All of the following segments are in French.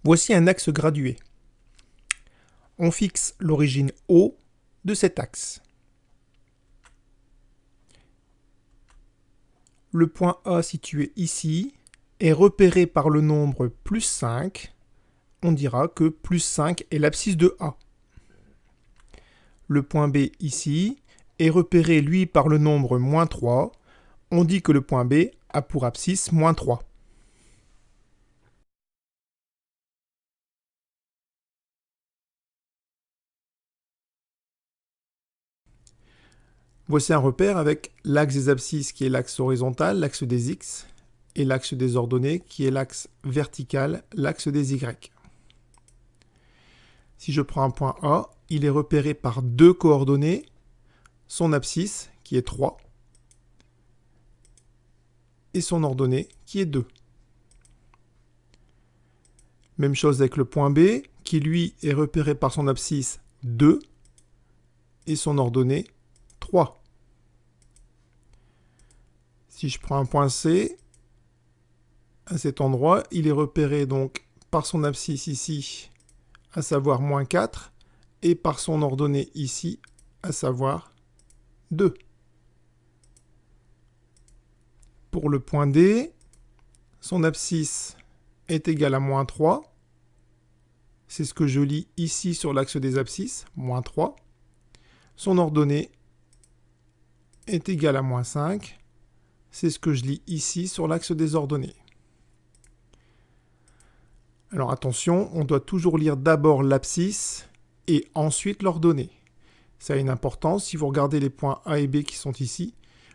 Voici un axe gradué. On fixe l'origine O de cet axe. Le point A situé ici est repéré par le nombre plus 5. On dira que plus 5 est l'abscisse de A. Le point B ici est repéré lui par le nombre moins 3. On dit que le point B a pour abscisse moins 3. Voici un repère avec l'axe des abscisses qui est l'axe horizontal, l'axe des X, et l'axe des ordonnées qui est l'axe vertical, l'axe des Y. Si je prends un point A, il est repéré par deux coordonnées, son abscisse qui est 3 et son ordonnée qui est 2. Même chose avec le point B qui lui est repéré par son abscisse 2 et son ordonnée 3. Si je prends un point C, à cet endroit, il est repéré donc par son abscisse ici, à savoir moins 4, et par son ordonnée ici, à savoir 2. Pour le point D, son abscisse est égal à moins 3. C'est ce que je lis ici sur l'axe des abscisses, moins 3. Son ordonnée est égale à moins 5. C'est ce que je lis ici sur l'axe des ordonnées. Alors attention, on doit toujours lire d'abord l'abscisse et ensuite l'ordonnée. Ça a une importance. Si vous regardez les points A et B qui sont ici,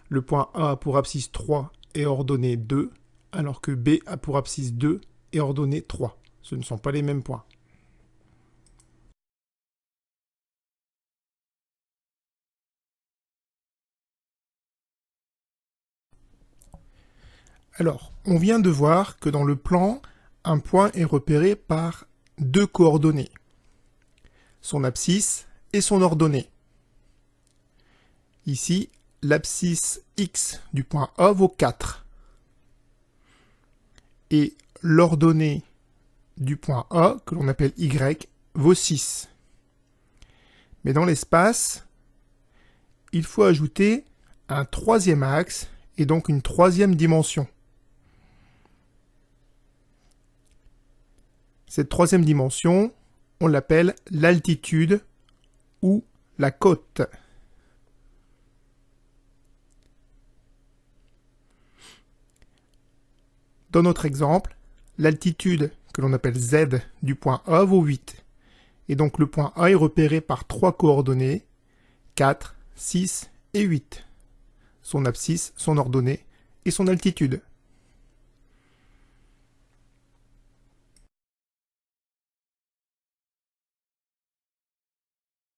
le point A a pour abscisse 3 et ordonnée 2, alors que B a pour abscisse 2 et ordonnée 3. Ce ne sont pas les mêmes points. Alors, on vient de voir que dans le plan, un point est repéré par deux coordonnées, son abscisse et son ordonnée. Ici, l'abscisse x du point A vaut 4. Et l'ordonnée du point A, que l'on appelle y, vaut 6. Mais dans l'espace, il faut ajouter un troisième axe et donc une troisième dimension. Cette troisième dimension, on l'appelle l'altitude ou la côte. Dans notre exemple, l'altitude que l'on appelle z du point A vaut 8. Et donc le point A est repéré par trois coordonnées, 4, 6 et 8. Son abscisse, son ordonnée et son altitude.